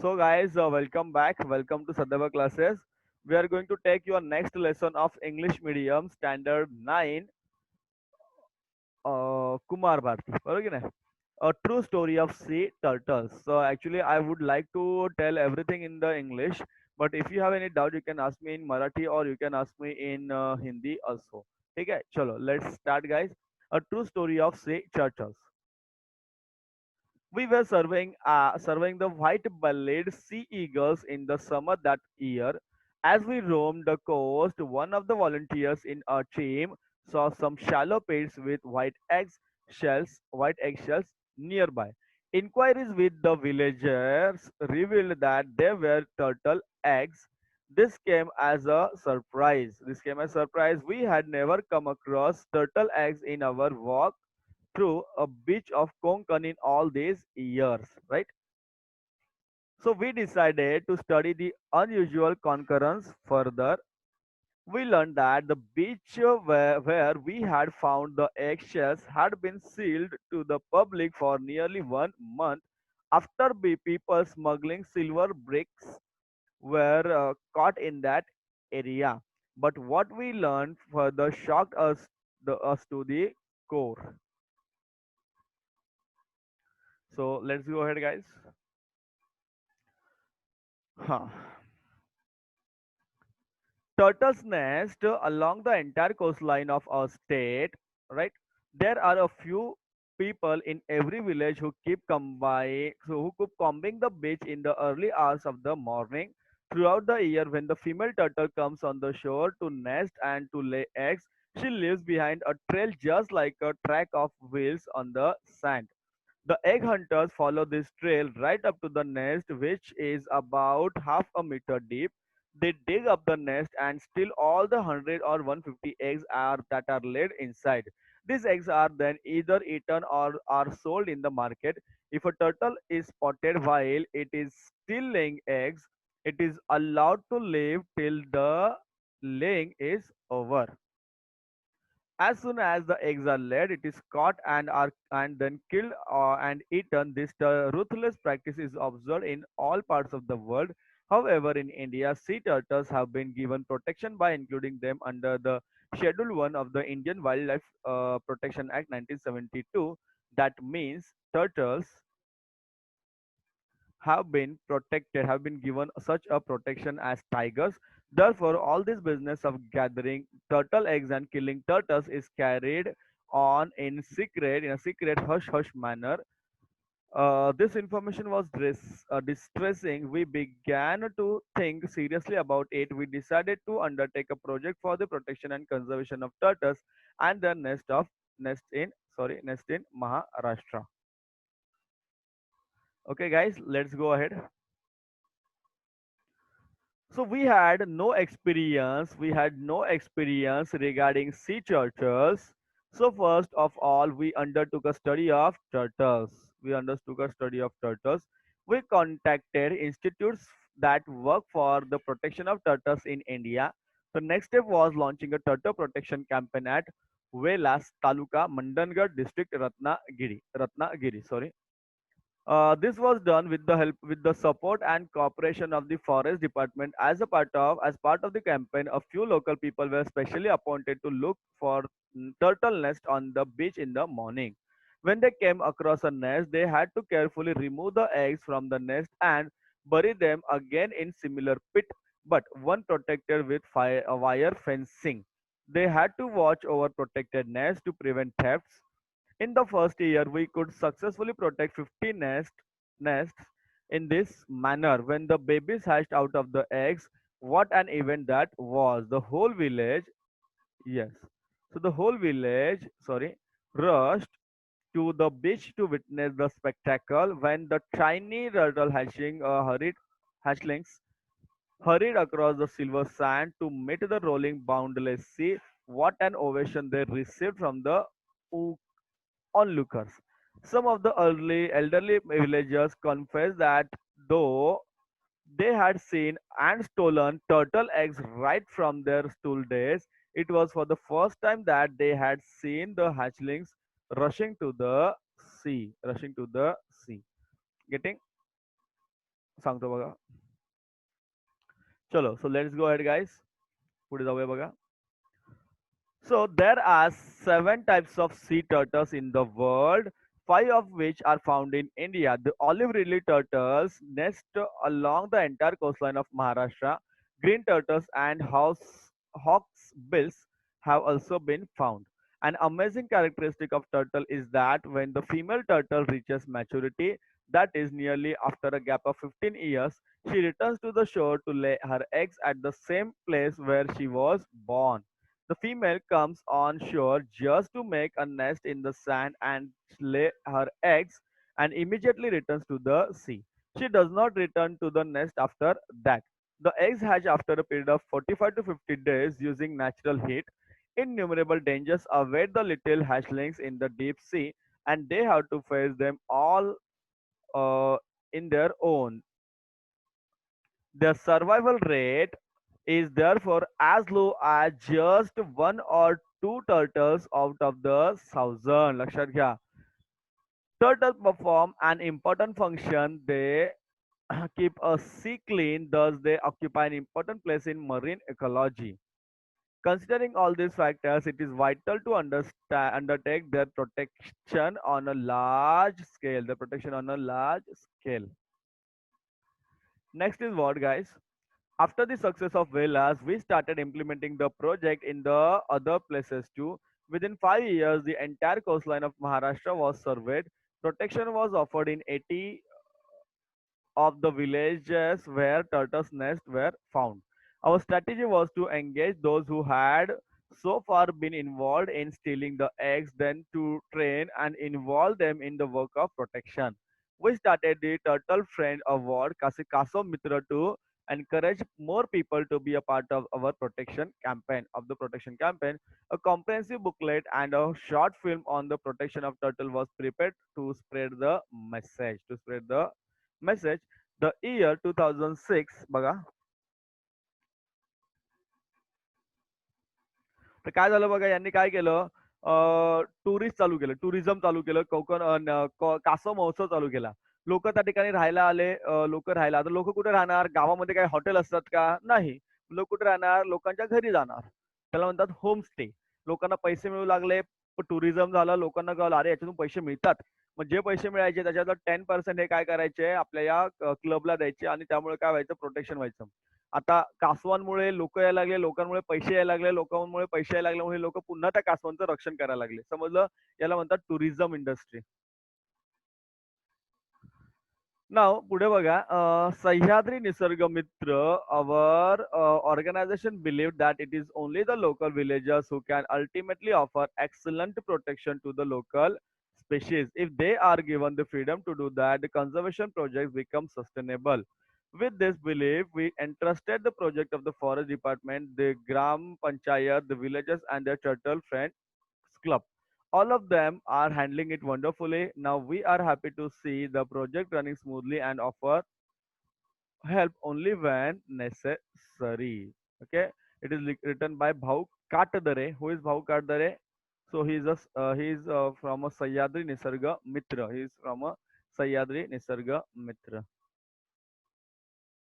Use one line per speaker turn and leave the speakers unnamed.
So guys, welcome back. Welcome to Sadhava classes. We are going to take your next lesson of English medium standard 9 Kumar Bharti. बरोबर की नाही? A true story of sea turtles. So actually I would like to tell everything in the English, but if you have any doubt you can ask me in Marathi or you can ask me in Hindi also. ठीक है? चलो, let's start guys. A true story of sea turtles. We were surveying the white-bellied sea eagles in the summer that year. As we roamed the coast, one of the volunteers in our team saw some shallow pits with white eggshells nearby. Inquiries with the villagers revealed that they were turtle eggs. This came as a surprise. We had never come across turtle eggs in our walk through a beach of Konkan in all these years, right? So we decided to study the unusual concurrence further. We learned that the beach where we had found the eggshells had been sealed to the public for nearly 1 month after people smuggling silver bricks were caught in that area. But what we learned further shocked us to the core. So let's go ahead, guys. Huh. Turtles nest along the entire coastline of our state, right? There are a few people in every village who keep combing the beach in the early hours of the morning. Throughout the year, when the female turtle comes on the shore to nest and to lay eggs, she leaves behind a trail just like a track of wheels on the sand. The egg hunters follow this trail right up to the nest, which is about half a meter deep. They dig up the nest and steal all the 100 or 150 that are laid inside. These eggs are then either eaten or are sold in the market. If a turtle is spotted while it is still laying eggs, it is allowed to live till the laying is over. As soon as the eggs are laid, it is caught and then killed and eaten. This ruthless practice is observed in all parts of the world. However, in India, sea turtles have been given protection by including them under the Schedule 1 of the Indian Wildlife Protection Act 1972. That means turtles have been given such a protection as tigers. Therefore, all this business of gathering turtle eggs and killing turtles is carried on in a secret hush hush manner. This information was distressing. We began to think seriously about it. We decided to undertake a project for the protection and conservation of turtles and their nest in Maharashtra. Okay, guys, let's go ahead. So we had no experience regarding sea turtles. So first of all, we undertook a study of turtles. We undertook a study of turtles. We contacted institutes that work for the protection of turtles in India. The next step was launching a turtle protection campaign at Velas Taluka, Mandangarh district, Ratnagiri. This was done with the support and cooperation of the forest department. As part of the campaign, a few local people were specially appointed to look for turtle nest on the beach in the morning. When they came across a nest, they had to carefully remove the eggs from the nest and bury them again in similar pit, but one protected with wire fencing. They had to watch over protected nests to prevent thefts. In the first year, we could successfully protect 50 nests in this manner. When the babies hatched out of the eggs, what an event that was! Yes, the whole village, rushed to the beach to witness the spectacle. When the tiny turtle hatchlings hurried across the silver sand to meet the rolling boundless sea, what an ovation they received from the onlookers. Some of the early elderly villagers confessed that though they had seen and stolen turtle eggs right from their school days, it was for the first time that they had seen the hatchlings rushing to the sea. Getting सांगतो बघा. चलो, so let's go ahead guys. पुढे जाऊया बघा. So there are seven types of sea turtles in the world, five of which are found in India. The olive ridley turtles nest along the entire coastline of Maharashtra. Green turtles and hawksbills have also been found. An amazing characteristic of turtle is that when the female turtle reaches maturity, that is nearly after a gap of 15 years, she returns to the shore to lay her eggs at the same place where she was born. The female comes on shore just to make a nest in the sand and lay her eggs and immediately returns to the sea. She does not return to the nest after that. The eggs hatch after a period of 45 to 50 days using natural heat. Innumerable dangers await the little hatchlings in the deep sea, and they have to face them all uh, in their own. Their survival rate is therefore as low as just one or two turtles out of the thousand. लक्षात घ्या. Turtles perform an important function. They keep a sea clean, thus they occupy an important place in marine ecology. Considering all these factors, it is vital to undertake their protection on a large scale. The protection on a large scale. Next is what, guys? After the success of Velas, we started implementing the project in the other places too. Within 5 years, the entire coastline of Maharashtra was surveyed. Protection was offered in 80 of the villages where turtles' nests were found. Our strategy was to engage those who had so far been involved in stealing the eggs, then to train and involve them in the work of protection. We started the Turtle Friend Award Kaso Mitra to encourage more people to be a part of our protection campaign. A comprehensive booklet and a short film on the protection of turtle was prepared to spread the message. The year 2006 बघा. तर काय झालं बघा, यांनी काय केलं, tourist चालू केलं, टुरिझम चालू केलं, कासव महोत्सव चालू केला. लोक त्या ठिकाणी राहायला आले. लोक राहायला, आता लोक कुठे राहणार, गावामध्ये काही हॉटेल असतात का, नाही. लोक कुठे राहणार, लोकांच्या घरी जाणार. त्याला म्हणतात होम स्टे. लोकांना पैसे मिळू लागले, टुरिझम झालं, लोकांना कळलं अरे याच्यातून पैसे मिळतात. मग जे पैसे मिळायचे त्याच्यातलं 10% हे काय करायचे, आपल्या या क्लबला द्यायचे आणि त्यामुळे काय व्हायचं, प्रोटेक्शन व्हायचं. आता कासवांमुळे लोक यायला लागले, लोकांमुळे पैसे यायला लागले, लोकांमुळे पैसे यायला लागल्यामुळे लोक पुन्हा त्या कासवांचं रक्षण करायला लागले. समजलं? याला म्हणतात टुरिझम इंडस्ट्री. नाव पुढे बघा. सह्याद्री निसर्ग मित्र, our organization believed that it is only the local villagers who can ultimately offer excellent protection to the local species. If they are given the freedom to do that, the conservation projects become sustainable. With this belief, we entrusted the project of the forest department, the Gram Panchayat, the villages, and their turtle friends club. All of them are handling it wonderfully. Now we are happy to see the project running smoothly and offer help only when necessary. Okay, it is written by Bhau Katdare. Who is Bhau Katdare? So he is from a Sahyadri Nisarga Mitra. He is from a Sahyadri Nisarga Mitra.